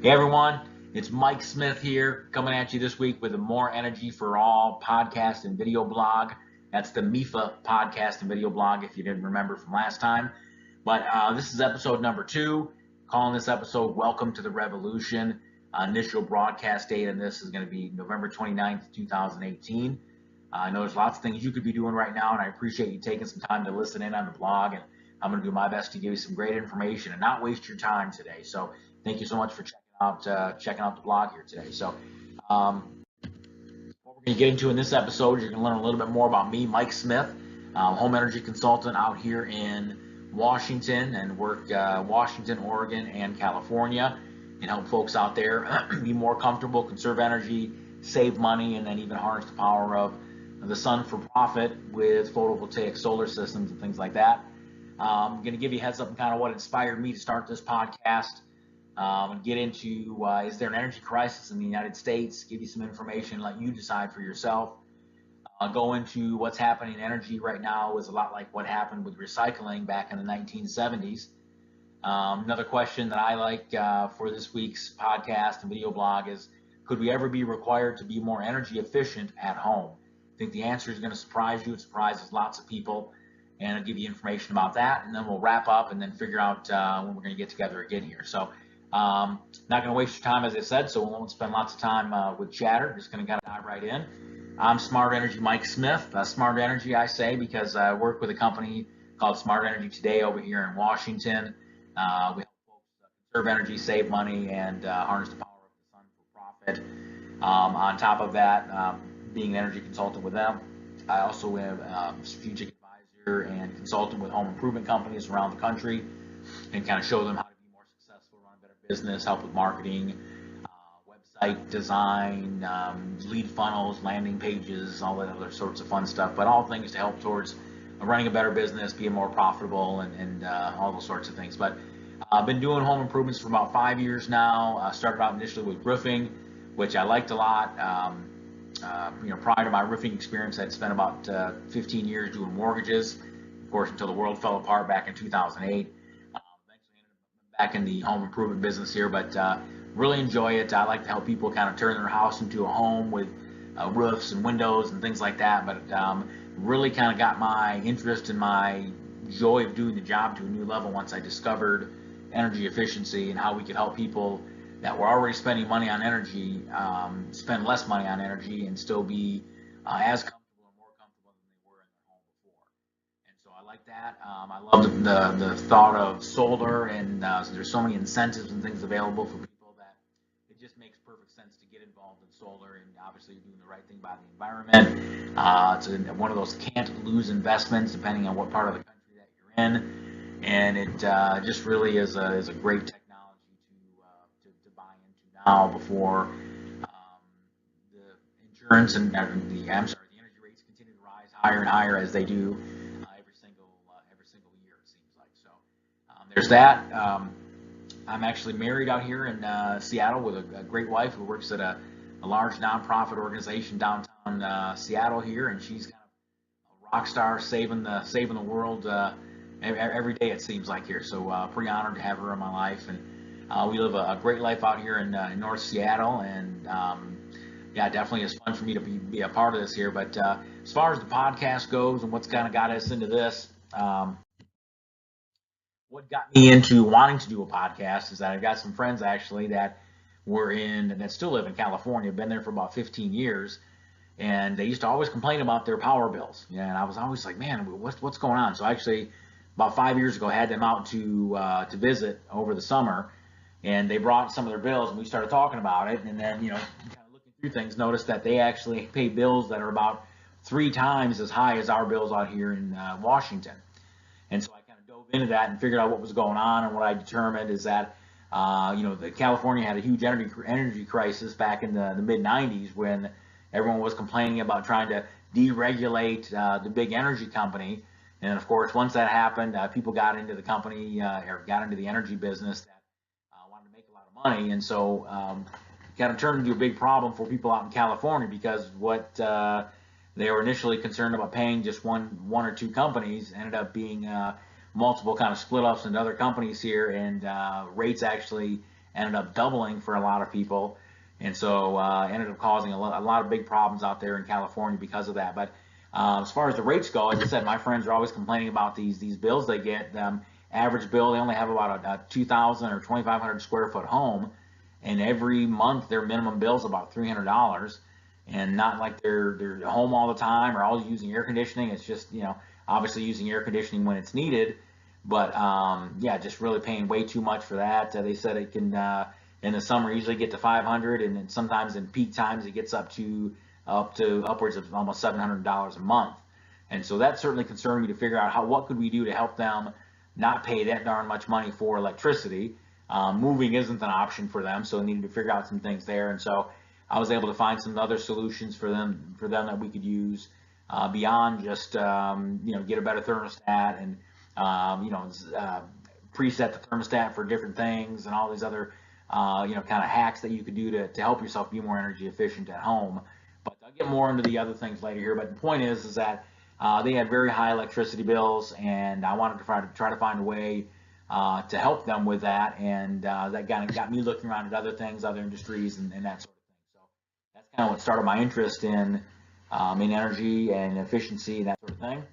Hey everyone, it's Mike Smith here, coming at you this week with a More Energy for All podcast and video blog. That's the MEFA podcast and video blog, if you didn't remember from last time. But this is episode number 2. Calling this episode Welcome to the Revolution. Initial broadcast date on this is going to be November 29th, 2018. I know there's lots of things you could be doing right now, and I appreciate you taking some time to listen in on the blog. And I'm going to do my best to give you some great information and not waste your time today. So thank you so much for checking out the blog here today. So what we're going to get into in this episode, you're going to learn a little bit more about me, Mike Smith, home energy consultant out here in Washington, and work Washington, Oregon, and California, and help folks out there be more comfortable, conserve energy, save money, and then even harness the power of the sun for profit with photovoltaic solar systems and things like that. I'm going to give you a heads up on kind of what inspired me to start this podcast. And get into is there an energy crisis in the United States, give you some information, let you decide for yourself. Go into what's happening in energy right now is a lot like what happened with recycling back in the 1970s. Another question that I like for this week's podcast and video blog is, could we ever be required to be more energy efficient at home? I think the answer is going to surprise you. It surprises lots of people, and I'll give you information about that, and then we'll wrap up and then figure out when we're going to get together again here. So not going to waste your time, as I said, so we won't spend lots of time with chatter. Just going to kind of dive right in. I'm Smart Energy Mike Smith. Smart Energy, I say, because I work with a company called Smart Energy Today over here in Washington. We help folks conserve energy, save money, and harness the power of the sun for profit. On top of that, being an energy consultant with them, I also am a strategic advisor and consultant with home improvement companies around the country, and kind of show them how to be more successful, run a better business, help with marketing, website design, lead funnels, landing pages, all that other sorts of fun stuff, but all things to help towards running a better business, being more profitable, and all those sorts of things. But I've been doing home improvements for about 5 years now. Started out initially with roofing, which I liked a lot. Prior to my roofing experience, I'd spent about 15 years doing mortgages, of course, until the world fell apart back in 2008. Eventually ended up back in the home improvement business here, but really enjoy it. I like to help people kind of turn their house into a home with roofs and windows and things like that, but really kind of got my interest and my joy of doing the job to a new level once I discovered energy efficiency and how we could help people that were already spending money on energy spend less money on energy and still be as comfortable or more comfortable than they were in their home before. And so I like that. I love the thought of solar, and so there's so many incentives and things available for people that it just makes perfect sense to get involved in solar, and obviously you're doing the right thing by the environment. It's one of those can't lose investments depending on what part of the country that you're in, and it just really is a great technology to buy into now before the insurance and the energy rates continue to rise higher and higher as they do every single year, it seems like. So there's that. I'm actually married out here in Seattle with a great wife who works at a large nonprofit organization downtown Seattle here, and she's kind of a rock star, saving the world every day, it seems like, here. So pretty honored to have her in my life, and we live a great life out here in North Seattle, and yeah, definitely is fun for me to be a part of this here. But as far as the podcast goes and what's kind of got us into this, what got me into wanting to do a podcast is that I've got some friends actually that still live in California, been there for about 15 years, and they used to always complain about their power bills. Yeah, and I was always like, man, what's going on? So actually, about 5 years ago, I had them out to visit over the summer, and they brought some of their bills, and we started talking about it, and then, kind of looking through things, noticed that they actually pay bills that are about 3 times as high as our bills out here in Washington. And so I kind of dove into that and figured out what was going on, and what I determined is that California had a huge energy crisis back in the mid-90s, when everyone was complaining about trying to deregulate the big energy company. And of course, once that happened, people got into the company or got into the energy business that wanted to make a lot of money, and so kind of turned into a big problem for people out in California, because what they were initially concerned about paying just one or two companies ended up being multiple kind of split ups into other companies here, and rates actually ended up doubling for a lot of people. And so ended up causing a lot of big problems out there in California because of that. But as far as the rates go, as I said, my friends are always complaining about these bills they get. Average bill, they only have about a 2,000 or 2,500 square foot home, and every month their minimum bill is about $300. And not like they're home all the time or always using air conditioning. It's just, obviously using air conditioning when it's needed. But yeah, just really paying way too much for that. They said it can in the summer usually get to 500, and then sometimes in peak times it gets up to upwards of almost $700 a month. And so that certainly concerned me to figure out what could we do to help them not pay that darn much money for electricity. Moving isn't an option for them, so I needed to figure out some things there. And so I was able to find some other solutions for them that we could use beyond just get a better thermostat and preset the thermostat for different things and all these other kind of hacks that you could do to help yourself be more energy efficient at home. But I'll get more into the other things later here. But the point is that they had very high electricity bills, and I wanted to try to find a way to help them with that, and that kind of got me looking around at other things, other industries, and that sort of thing. So that's kind of what started my interest in energy and efficiency and that sort of thing.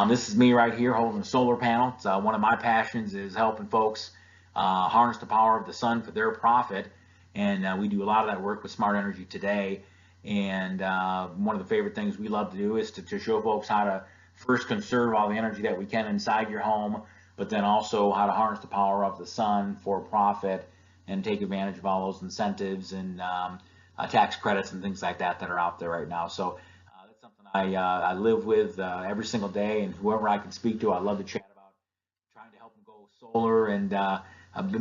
This is me right here holding a solar panel. It's, one of my passions is helping folks harness the power of the sun for their profit, and we do a lot of that work with Smart Energy today. And one of the favorite things we love to do is to show folks how to first conserve all the energy that we can inside your home, but then also how to harness the power of the sun for profit and take advantage of all those incentives and tax credits and things like that are out there right now. So that's something I live with every single day, and whoever I can speak to, I love to chat about trying to help them go solar and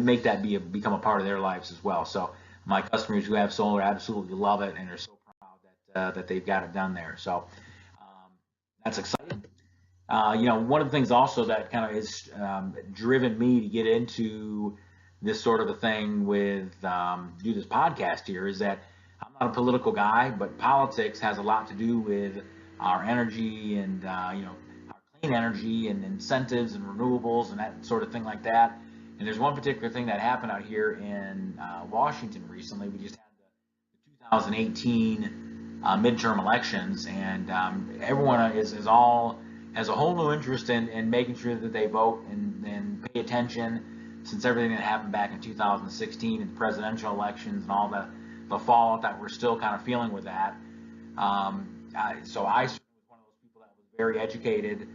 make that become a part of their lives as well. So my customers who have solar absolutely love it, and are so proud that they've got it done there. So that's exciting. One of the things also that kind of has driven me to get into this sort of a thing with do this podcast here is that I'm not a political guy, but politics has a lot to do with our energy and our clean energy and incentives and renewables and that sort of thing like that. And there's one particular thing that happened out here in Washington recently. We just had the 2018 midterm elections, and everyone has a whole new interest in making sure that they vote and pay attention, since everything that happened back in 2016 and the presidential elections and all the fallout that we're still kind of feeling with that. So I was one of those people that was very educated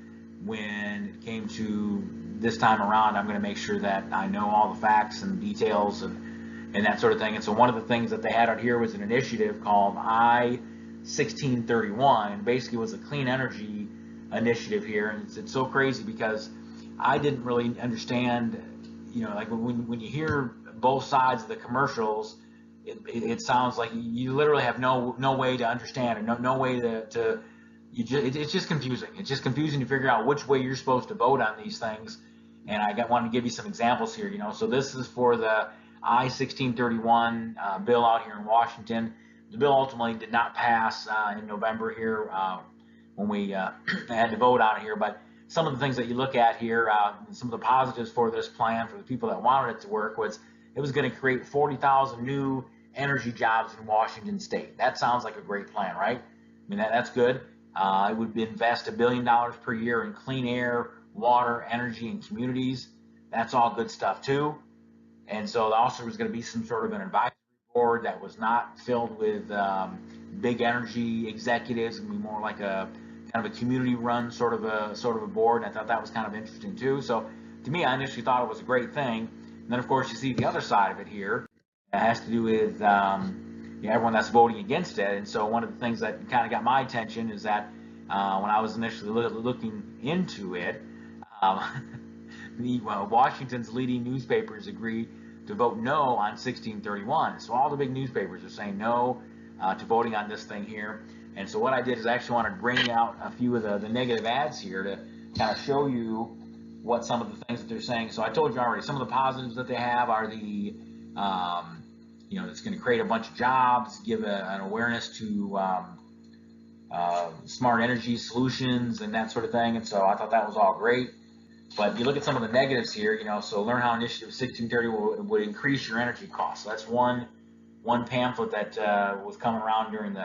when it came to this time around. I'm going to make sure that I know all the facts and details and that sort of thing. And so one of the things that they had out here was an initiative called I-1631, and basically was a clean energy initiative here. And it's so crazy because I didn't really understand, like when you hear both sides of the commercials, it sounds like you literally have no way to understand it, no way to it's just confusing. It's just confusing to figure out which way you're supposed to vote on these things. And I wanted to give you some examples here. So this is for the I-1631 bill out here in Washington. The bill ultimately did not pass in November here when we had to vote on it here. But some of the things that you look at here, some of the positives for this plan for the people that wanted it to work was it was going to create 40,000 new energy jobs in Washington State. That sounds like a great plan, right? I mean, that's good. It would invest $1 billion per year in clean air, water, energy, and communities. That's all good stuff too. And so also was going to be some sort of an advisory board that was not filled with big energy executives, and be more like a kind of a community-run sort of a board. And I thought that was kind of interesting too. So to me, I initially thought it was a great thing. And then of course you see the other side of it here. It has to do with everyone that's voting against it. And so one of the things that kind of got my attention is that when I was initially looking into it, Washington's leading newspapers agreed to vote no on 1631. So all the big newspapers are saying no to voting on this thing here. And so what I did is I actually wanted to bring out a few of the negative ads here to kind of show you what some of the things that they're saying. So I told you already, some of the positives that they have are the it's going to create a bunch of jobs, give an awareness to smart energy solutions and that sort of thing. And so I thought that was all great. But you look at some of the negatives here, so learn how Initiative 1630 would increase your energy costs. So that's one pamphlet that was coming around during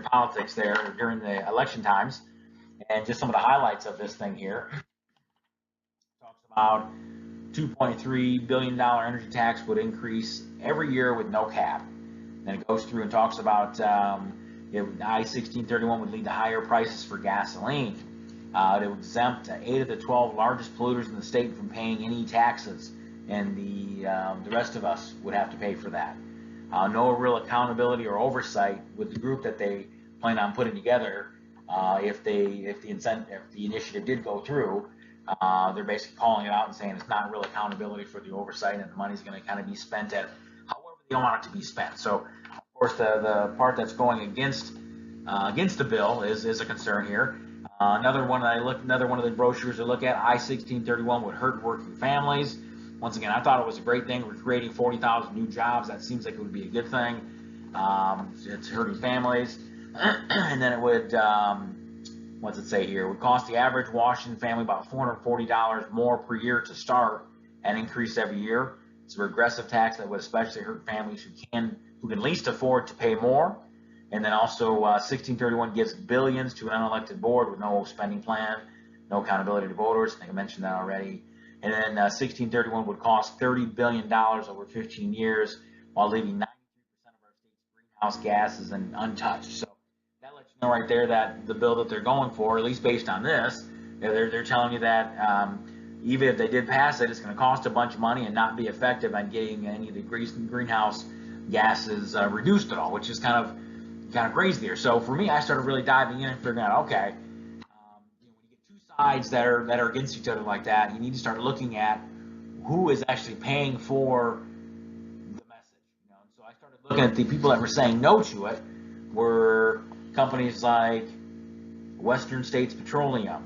politics there, during the election times. And just some of the highlights of this thing here. Talks about $2.3 billion energy tax would increase every year with no cap. Then it goes through and talks about I-1631 would lead to higher prices for gasoline. It would exempt 8 of the 12 largest polluters in the state from paying any taxes, and the rest of us would have to pay for that. No real accountability or oversight with the group that they plan on putting together. If the initiative did go through, they're basically calling it out and saying it's not real accountability for the oversight, and the money's going to kind of be spent at however they want it to be spent. So, of course, the part that's going against the bill is a concern here. Another one of the brochures I look at, I-1631 would hurt working families. Once again, I thought it was a great thing. We're creating 40,000 new jobs. That seems like it would be a good thing. It's hurting families. And then it would, what's it say here? It would cost the average Washington family about $440 more per year to start and increase every year. It's a regressive tax that would especially hurt families who can least afford to pay more. And then also 1631 gives billions to an unelected board with no spending plan, no accountability to voters. I think I mentioned that already. And then 1631 would cost $30 billion over 15 years while leaving 93% of our state's greenhouse gases untouched. So that lets you know right there that the bill that they're going for, at least based on this, they're telling you that even if they did pass it, it's going to cost a bunch of money and not be effective on getting any of the greenhouse gases reduced at all, which is kind of crazy there. So for me, I started really diving in and figuring out, okay, when you get two sides that are against each other like that, you need to start looking at who is actually paying for the message. And so I started looking at the people that were saying no to it were companies like Western States Petroleum.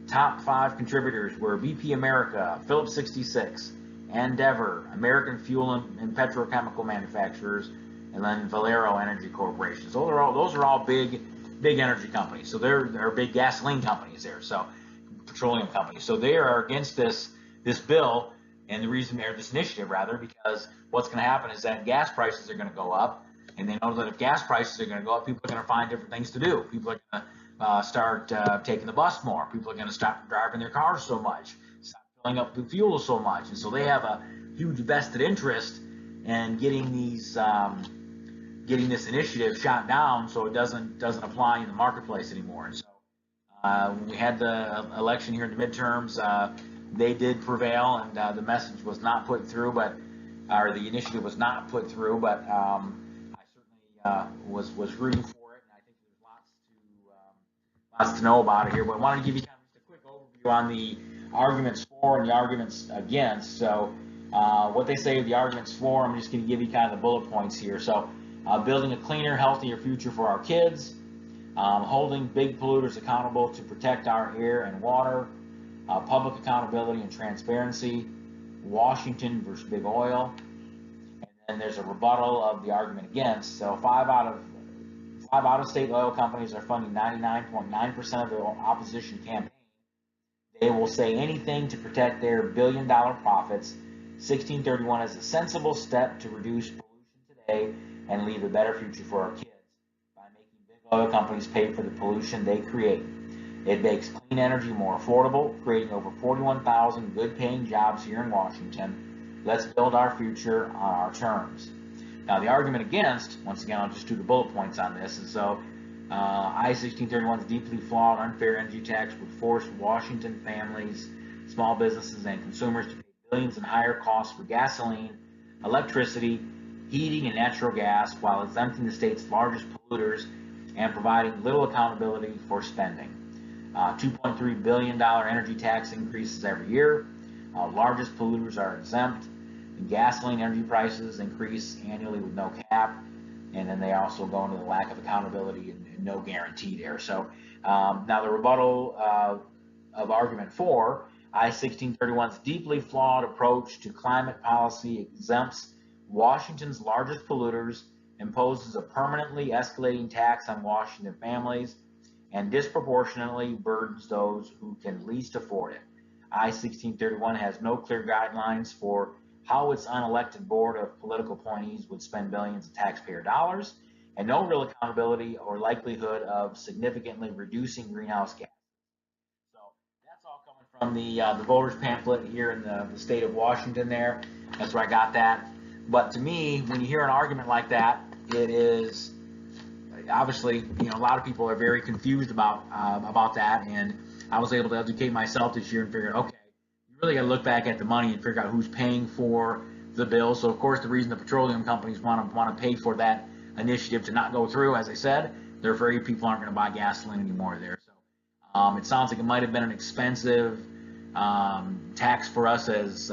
Top 5 contributors were BP America, Phillips 66, Endeavor, American Fuel and Petrochemical Manufacturers, and then Valero Energy Corporation. So those are all big energy companies. So they're big gasoline companies there. So petroleum companies. So they are against this bill, and the reason they're this initiative rather, because what's going to happen is that gas prices are going to go up, and they know that if gas prices are going to go up, people are going to find different things to do. People are going to start taking the bus more. People are going to stop driving their cars so much, stop filling up the fuel so much, and so they have a huge vested interest in getting this initiative shot down so it doesn't apply in the marketplace anymore. And so when we had the election here in the midterms, they did prevail, and the message was not put through, or the initiative was not put through. But I certainly was rooting for it, and I think there's lots to know about it here. But I wanted to give you kind of just a quick overview on the arguments for and the arguments against. So what they say are the arguments for, I'm just going to give you kind of the bullet points here. So building a cleaner, healthier future for our kids, holding big polluters accountable to protect our air and water, public accountability and transparency, Washington versus big oil, and then there's a rebuttal of the argument against. So five out of state oil companies are funding 99.9% of the opposition campaign. They will say anything to protect their billion-dollar profits. 1631 is a sensible step to reduce pollution today and leave a better future for our kids by making big oil companies pay for the pollution they create. It makes clean energy more affordable, creating over 41,000 good-paying jobs here in Washington. Let's build our future on our terms. Now, the argument against, once again, I'll just do the bullet points on this, and so I-1631's deeply flawed, unfair energy tax would force Washington families, small businesses, and consumers to pay billions in higher costs for gasoline, electricity, heating, and natural gas, while exempting the state's largest polluters and providing little accountability for spending. $2.3 billion energy tax increases every year. Largest polluters are exempt. And gasoline energy prices increase annually with no cap. And then they also go into the lack of accountability and no guarantee there. So now the rebuttal of argument 4, I-1631's deeply flawed approach to climate policy exempts Washington's largest polluters, imposes a permanently escalating tax on Washington families, and disproportionately burdens those who can least afford it. I-1631 has no clear guidelines for how its unelected board of political appointees would spend billions of taxpayer dollars, and no real accountability or likelihood of significantly reducing greenhouse gas. So that's all coming from the voters pamphlet here in the state of Washington. There, that's where I got that. But to me, when you hear an argument like that, it is obviously, a lot of people are very confused about that, and I was able to educate myself this year and figure, okay, you really got to look back at the money and figure out who's paying for the bill. So of course, the reason the petroleum companies want to pay for that initiative to not go through, as I said, there are very few people aren't going to buy gasoline anymore there. So it sounds like it might have been an expensive tax for us as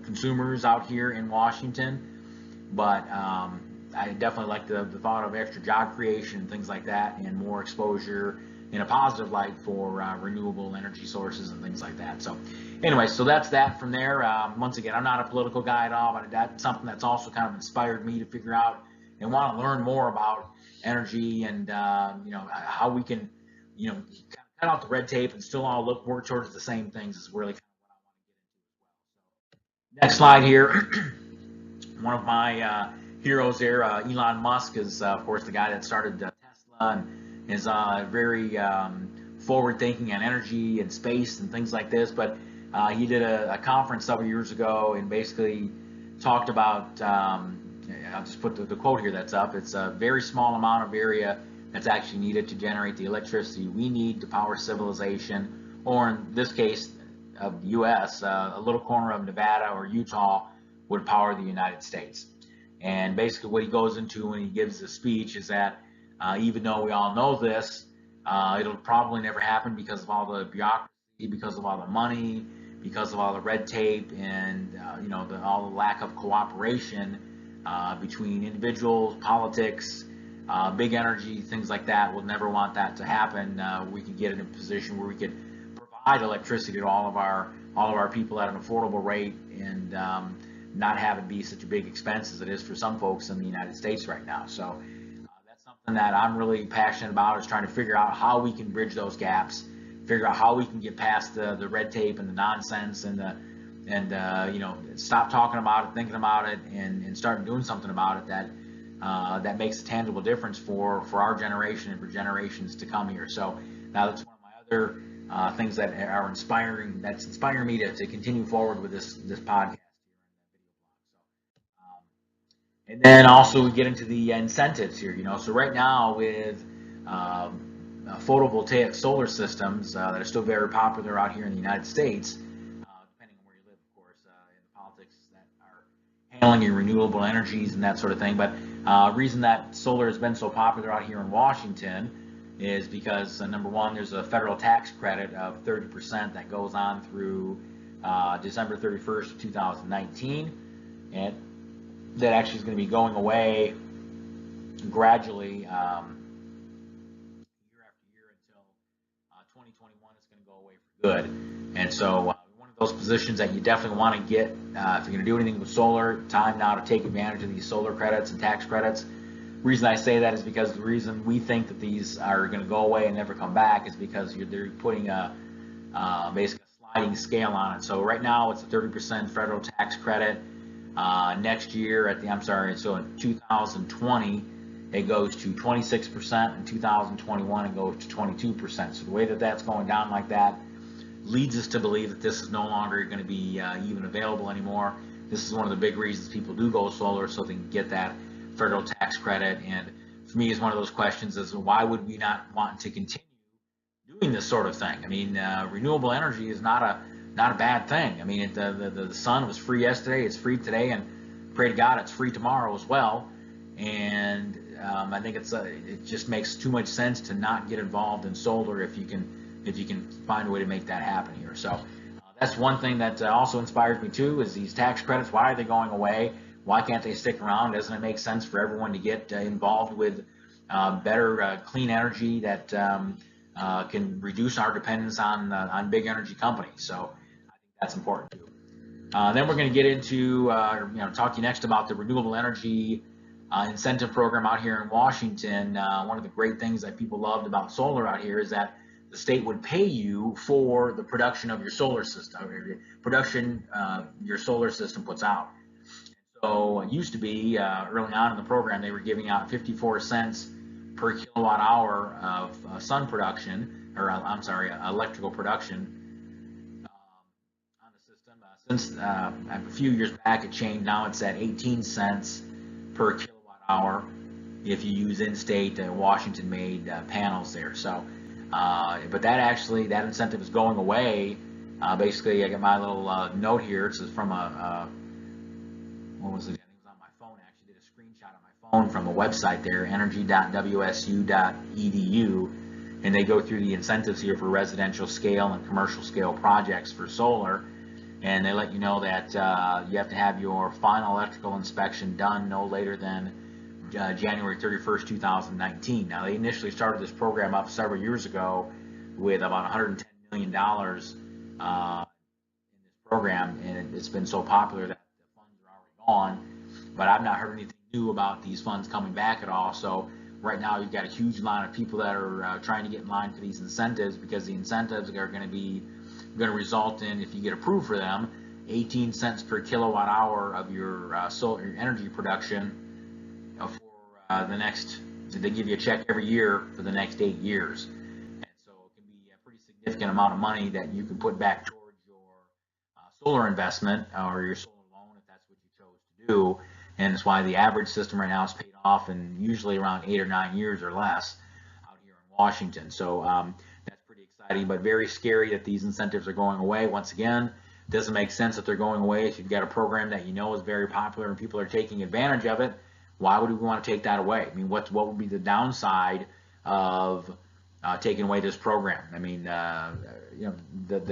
consumers out here in Washington, but I definitely like the thought of extra job creation and things like that, and more exposure in a positive light for renewable energy sources and things like that. So anyway, so that's that from there. Once again, I'm not a political guy at all, but that's something that's also kind of inspired me to figure out and want to learn more about energy and how we can cut out the red tape and still all work towards the same things is really kind of what I want to get into as well. So, next slide here. One of my heroes there, Elon Musk, is of course the guy that started Tesla and is very forward-thinking on energy and space and things like this. But he did a conference several years ago and basically talked about, I'll just put the quote here that's up, it's a very small amount of area that's actually needed to generate the electricity we need to power civilization, or in this case of the U.S., a little corner of Nevada or Utah would power the United States. And basically what he goes into when he gives the speech is that even though we all know this, it'll probably never happen because of all the bureaucracy, because of all the money, because of all the red tape, and all the lack of cooperation between individuals, politics, big energy, things like that. We'll never want that to happen. We could get in a position where we could provide electricity to all of our people at an affordable rate, and not have it be such a big expense as it is for some folks in the United States right now. So that's something that I'm really passionate about, is trying to figure out how we can bridge those gaps, figure out how we can get past the red tape and the nonsense and stop talking about it, thinking about it, and start doing something about it that makes a tangible difference for our generation and for generations to come here. So now that's one of my other things that are inspiring me to continue forward with this podcast. And then also we get into the incentives here, so right now with photovoltaic solar systems that are still very popular out here in the United States, depending on where you live, of course, in the politics that are handling your renewable energies and that sort of thing. But reason that solar has been so popular out here in Washington is because, number one, there's a federal tax credit of 30% that goes on through December 31st of 2019, and that actually is going to be going away gradually year after year until 2021. It's going to go away for good. And so one of those positions that you definitely want to get if you're going to do anything with solar, time now to take advantage of these solar credits and tax credits. The reason I say that is because the reason we think that these are going to go away and never come back is because they're putting basically a sliding scale on it. So right now it's a 30% federal tax credit. Next year so in 2020 it goes to 26%, in 2021 it goes to 22%. So the way that that's going down like that leads us to believe that this is no longer going to be even available anymore. This is one of the big reasons people do go solar, so they can get that federal tax credit. And for me, is one of those questions is, why would we not want to continue doing this sort of thing? I mean, renewable energy is not a bad thing. I mean, the sun was free yesterday, it's free today, and pray to God it's free tomorrow as well. And I think it just makes too much sense to not get involved in solar if you can find a way to make that happen here. So that's one thing that also inspires me too, is these tax credits. Why are they going away? Why can't they stick around? Doesn't it make sense for everyone to get involved with better clean energy that can reduce our dependence on big energy companies? So that's important too. Then we're going to get into, talk to you next about the renewable energy incentive program out here in Washington. One of the great things that people loved about solar out here is that the state would pay you for the production of your solar system, or production your solar system puts out. So it used to be early on in the program, they were giving out 54 cents per kilowatt hour of sun production, or I'm sorry, electrical production on the system. Since a few years back, it changed. Now it's at 18 cents per kilowatt hour if you use in-state Washington-made panels there. So, but that incentive is going away. Basically, I got my little note here. This is from what was it? I think it was on my phone. I actually did a screenshot on my phone from a website there, energy.wsu.edu, and they go through the incentives here for residential scale and commercial scale projects for solar, and they let you know that you have to have your final electrical inspection done no later than January 31st, 2019. Now, they initially started this program up several years ago with about $110 million in this program, and it's been so popular that on, but I've not heard anything new about these funds coming back at all. So right now you've got a huge line of people that are trying to get in line for these incentives, because the incentives are going to result in, if you get approved for them, 18 cents per kilowatt hour of your solar energy production for the next. So they give you a check every year for the next 8 years, and so it can be a pretty significant amount of money that you can put back towards your solar investment or your solar do, and it's why the average system right now is paid off in usually around 8 or 9 years or less out here in Washington. So that's pretty exciting, but very scary that these incentives are going away. Once again, it doesn't make sense that they're going away. If you've got a program that you know is very popular and people are taking advantage of it, why would we want to take that away? I mean, what would be the downside of taking away this program? I mean, the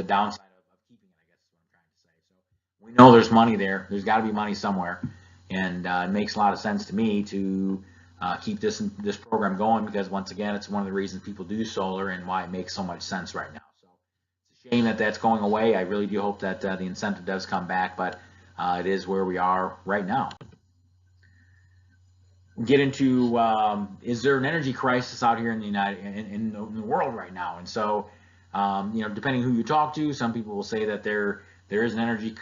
downside of keeping it, I guess is what I'm trying to say. So we know there's money there. There's got to be money somewhere, and it makes a lot of sense to me to keep this program going, because once again, it's one of the reasons people do solar and why it makes so much sense right now. So it's a shame that that's going away. I really do hope that the incentive does come back, but it is where we are right now. Get into is there an energy crisis out here in the in the world right now? And so depending who you talk to, some people will say that there is an energy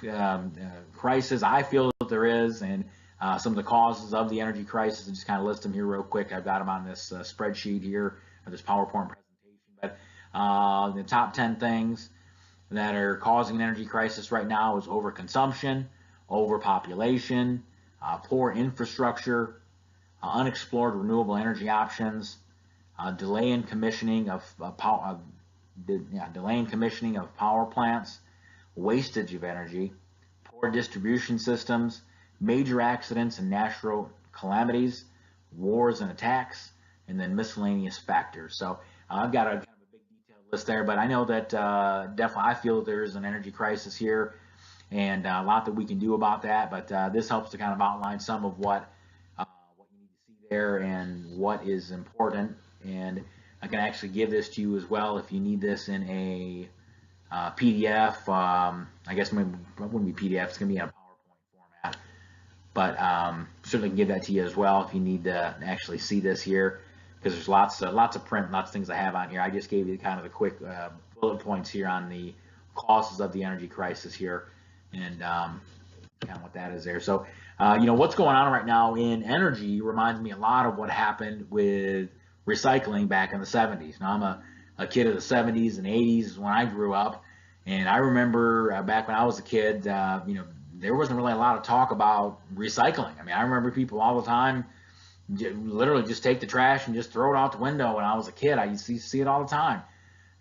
crisis. I feel that there is, and some of the causes of the energy crisis, and just kind of list them here real quick. I've got them on this spreadsheet here, or this PowerPoint presentation. But the top 10 things that are causing an energy crisis right now is overconsumption, overpopulation, poor infrastructure, unexplored renewable energy options, delay in commissioning of power plants, wastage of energy, poor distribution systems, major accidents and natural calamities, wars and attacks, and then miscellaneous factors. So I've got a kind of a big detailed list there, but I know that definitely I feel that there's an energy crisis here, and a lot that we can do about that. But this helps to kind of outline some of what you need to see there and what is important. And I can actually give this to you as well if you need this in a PDF. I guess it wouldn't be PDF, it's going to be in a PowerPoint format, but certainly can give that to you as well if you need to actually see this here, because there's lots of print, lots of things I have on here. I just gave you kind of the quick bullet points here on the causes of the energy crisis here, and kind of what that is there. So what's going on right now in energy reminds me a lot of what happened with recycling back in the 70s. Now, I'm a kid of the 70s and 80s when I grew up, and I remember back when I was a kid, there wasn't really a lot of talk about recycling. I mean, I remember people all the time literally just take the trash and just throw it out the window. When I was a kid, I used to see it all the time.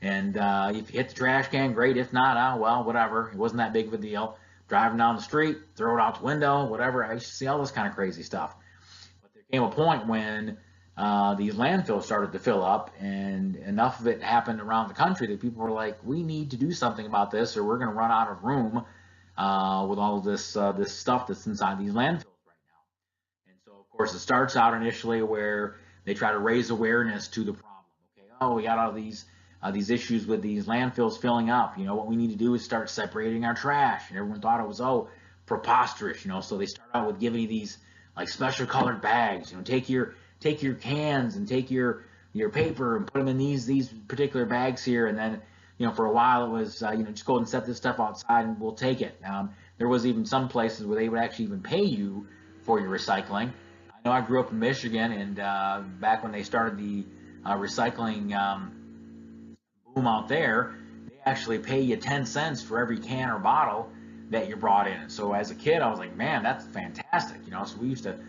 And if you hit the trash can, great. If not, well, whatever. It wasn't that big of a deal. Driving down the street, throw it out the window, whatever. I used to see all this kind of crazy stuff. But there came a point when these landfills started to fill up, and enough of it happened around the country that people were like, we need to do something about this, or we're going to run out of room with all of this stuff that's inside these landfills right now. And so, of course, it starts out initially where they try to raise awareness to the problem. Okay, we got all these issues with these landfills filling up. What we need to do is start separating our trash. And everyone thought it was preposterous. So they start out with giving you these like special colored bags. Take your cans and take your paper and put them in these particular bags here, and then for a while it was just go and set this stuff outside and we'll take it. There was even some places where they would actually even pay you for your recycling. I know I grew up in Michigan, and back when they started the recycling boom out there, they actually pay you 10 cents for every can or bottle that you brought in. So as a kid, I was like, man, that's fantastic. So we used to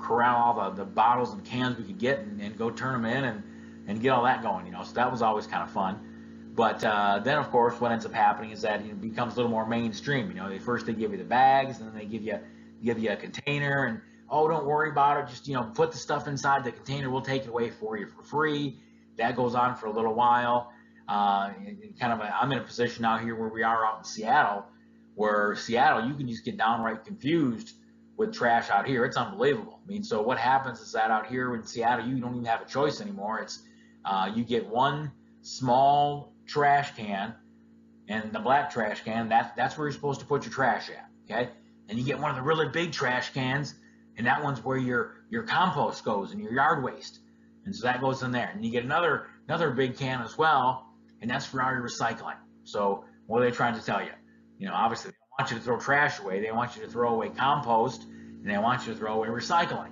corral all the bottles and cans we could get and go turn them in and get all that going. So that was always kind of fun. But then, of course, what ends up happening is that it becomes a little more mainstream. First they give you the bags, and then they give you a container, and don't worry about it. Just put the stuff inside the container. We'll take it away for you for free. That goes on for a little while. I'm in a position out here where we are out in Seattle, where you can just get downright confused with trash out here. It's unbelievable. So what happens is that out here in Seattle, you don't even have a choice anymore. It's you get one small trash can, and the black trash can, that's where you're supposed to put your trash at, okay? And you get one of the really big trash cans, and that one's where your compost goes and your yard waste, and so that goes in there. And you get another big can as well, and that's for all your recycling. So what are they trying to tell you? Obviously they don't want you to throw trash away. They want you to throw away compost, and they want you to throw away recycling.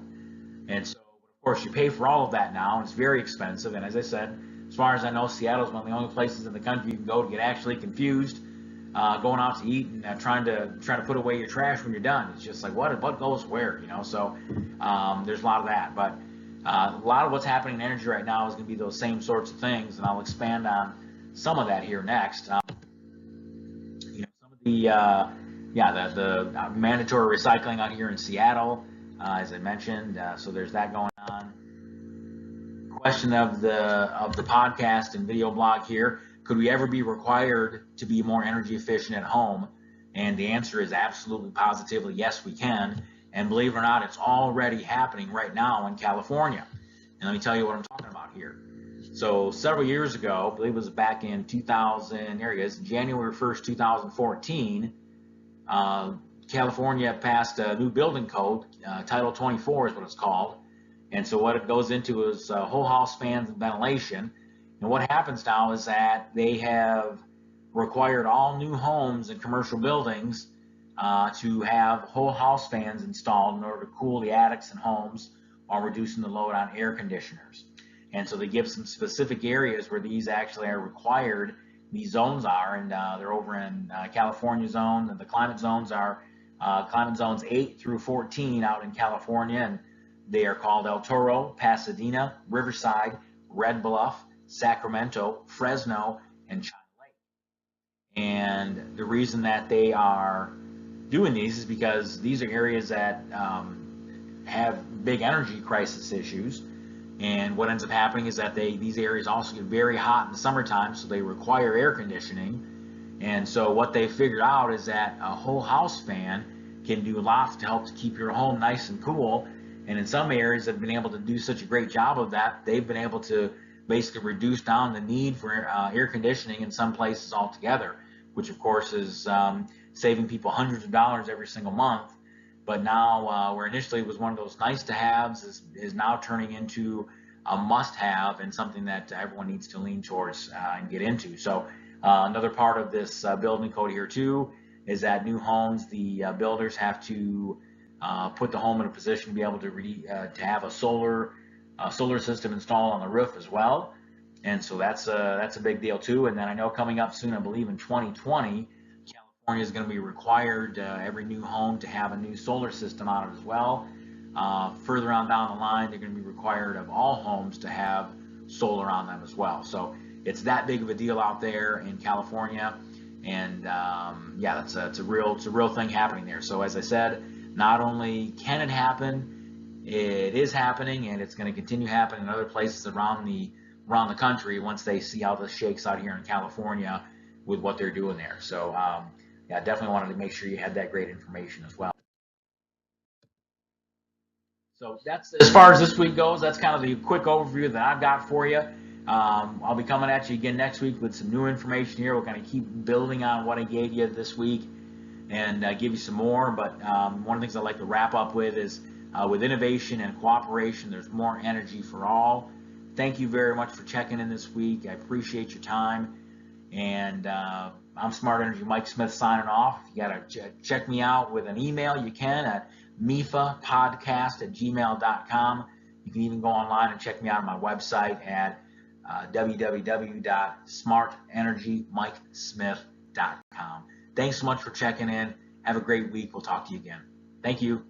And so, of course, you pay for all of that now, and it's very expensive. And as I said, as far as I know, Seattle is one of the only places in the country you can go to get actually confused, going out to eat and trying to put away your trash when you're done. It's just like what goes where, So there's a lot of that. But a lot of what's happening in energy right now is going to be those same sorts of things, and I'll expand on some of that here next. Some of the mandatory recycling out here in Seattle, as I mentioned. So there's that going on. Question of the podcast and video blog here: could we ever be required to be more energy efficient at home? And the answer is absolutely, positively, yes, we can. And believe it or not, it's already happening right now in California. And let me tell you what I'm talking about here. So several years ago, I believe it was back in 2000, there it is, January 1st, 2014, California passed a new building code, Title 24 is what it's called. And so what it goes into is whole house fans and ventilation. And what happens now is that they have required all new homes and commercial buildings to have whole house fans installed in order to cool the attics and homes while reducing the load on air conditioners. And so they give some specific areas where these actually are required. These zones are, and they're over in California zone. And the climate zones are climate zones 8 through 14 out in California, and they are called El Toro, Pasadena, Riverside, Red Bluff, Sacramento, Fresno, and China Lake. And the reason that they are doing these is because these are areas that have big energy crisis issues. And what ends up happening is that these areas also get very hot in the summertime, so they require air conditioning. And so what they figured out is that a whole house fan can do lots to help to keep your home nice and cool. And in some areas that have been able to do such a great job of that, they've been able to basically reduce down the need for air conditioning in some places altogether, which of course is saving people hundreds of dollars every single month. But now where initially it was one of those nice to haves is now turning into a must have and something that everyone needs to lean towards and get into. So another part of this building code here too is that new homes, the builders have to put the home in a position to be able to have a solar system installed on the roof as well. And so that's a big deal too. And then I know coming up soon, I believe in 2020, California is going to be required every new home to have a new solar system on it as well. Further on down the line, they're going to be required of all homes to have solar on them as well. So it's that big of a deal out there in California. And yeah, it's a real thing happening there. So as I said, not only can it happen, it is happening, and it's going to continue happening in other places around the country once they see how this shakes out here in California with what they're doing there. So yeah, definitely wanted to make sure you had that great information as well. So that's, as far as this week goes, that's kind of the quick overview that I've got for you. I'll be coming at you again next week with some new information here. We're going to keep building on what I gave you this week and give you some more. But one of the things I'd like to wrap up with is With innovation and cooperation, there's more energy for all. Thank you very much for checking in this week. I appreciate your time. And I'm Smart Energy Mike Smith signing off. If you got to check me out with an email, you can at mefapodcast@gmail.com. You can even go online and check me out on my website at www.smartenergymikesmith.com. Thanks so much for checking in. Have a great week. We'll talk to you again. Thank you.